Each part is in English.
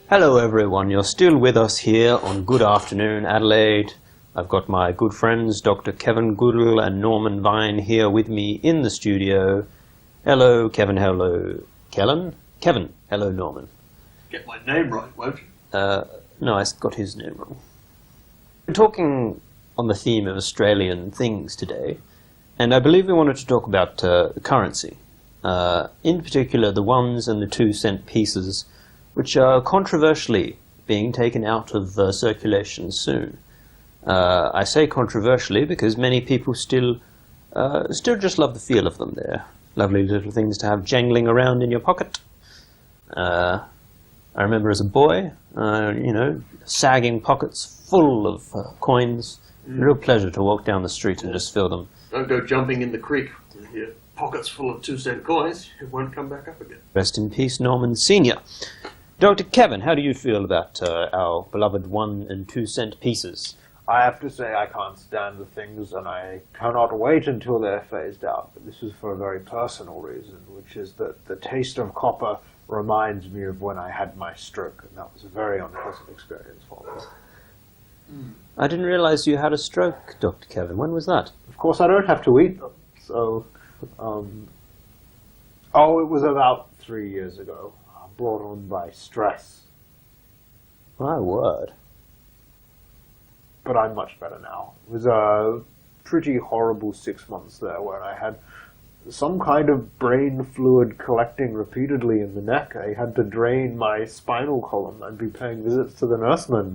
Hello everyone, you're still with us here on Good Afternoon Adelaide. I've got my good friends Dr. Kevin Goodall and Norman Vine here with me in the studio. Hello Kevin, hello Kellen. Kevin, hello Norman. Get my name right, won't you? No, I got his name wrong. We're talking on the theme of Australian things today, and I believe we wanted to talk about currency. In particular, the 1s and the 2-cent pieces, which are controversially being taken out of circulation soon. I say controversially because many people still just love the feel of them. They're lovely little things to have jangling around in your pocket. I remember as a boy, sagging pockets full of coins. Real pleasure to walk down the street and just fill them. Don't go jumping in the creek with your pockets full of 2-cent coins. It won't come back up again. Rest in peace, Norman Sr. Dr. Kevin, how do you feel about our beloved 1 and 2-cent pieces? I have to say I can't stand the things, and I cannot wait until they're phased out. But this is for a very personal reason, which is that the taste of copper reminds me of when I had my stroke, and that was a very unpleasant experience for me. I didn't realize you had a stroke, Dr. Kevin. When was that? Of course, I don't have to eat them, so... it was about 3 years ago, brought on by stress. My word. But I'm much better now. It was a pretty horrible 6 months there where I had some kind of brain fluid collecting repeatedly in the neck. I had to drain my spinal column. I'd be paying visits to the nurseman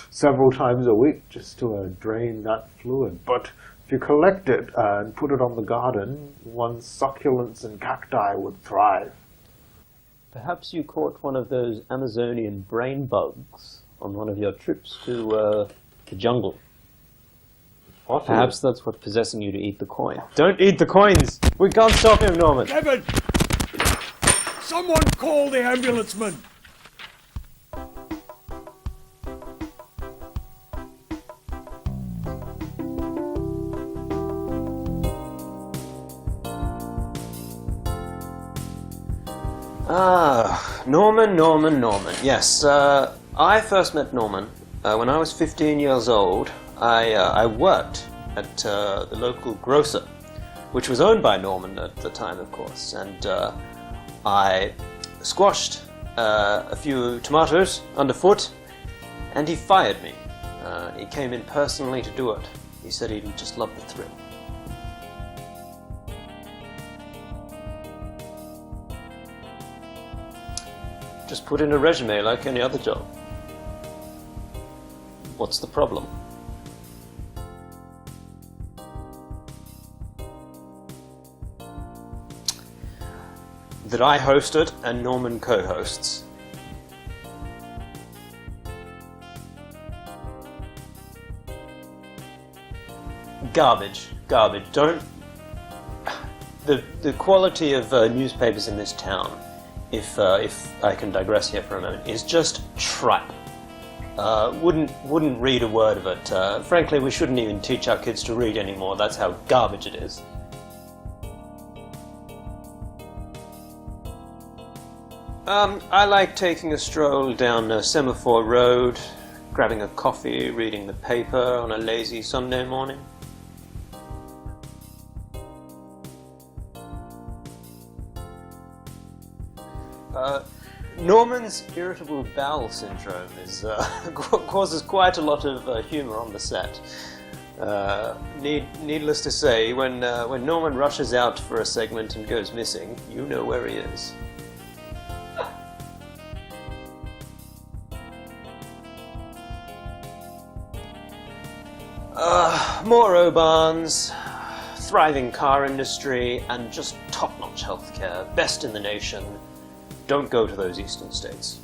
several times a week just to drain that fluid. But if you collect it and put it on the garden, one's succulents and cacti would thrive. Perhaps you caught one of those Amazonian brain bugs on one of your trips to the jungle. Possibly. Perhaps that's what's possessing you to eat the coin. Don't eat the coins! We can't stop him, Norman! Kevin! Someone call the ambulance man! Norman. Yes, I first met Norman when I was 15 years old. I worked at the local grocer, which was owned by Norman at the time, of course, and I squashed a few tomatoes underfoot, and he fired me. He came in personally to do it. He said he just loved the thrill. Just put in a resume like any other job. What's the problem? That I host it and Norman co-hosts. Garbage. Don't... The quality of newspapers in this town, if I can digress here for a moment, is just tripe. Wouldn't read a word of it. Frankly, we shouldn't even teach our kids to read anymore. That's how garbage it is. I like taking a stroll down Semaphore Road, grabbing a coffee, reading the paper on a lazy Sunday morning. Norman's irritable bowel syndrome causes quite a lot of humour on the set. Needless to say, when Norman rushes out for a segment and goes missing, you know where he is. More O-Barns, thriving car industry, and just top-notch healthcare, best in the nation. Don't go to those eastern states.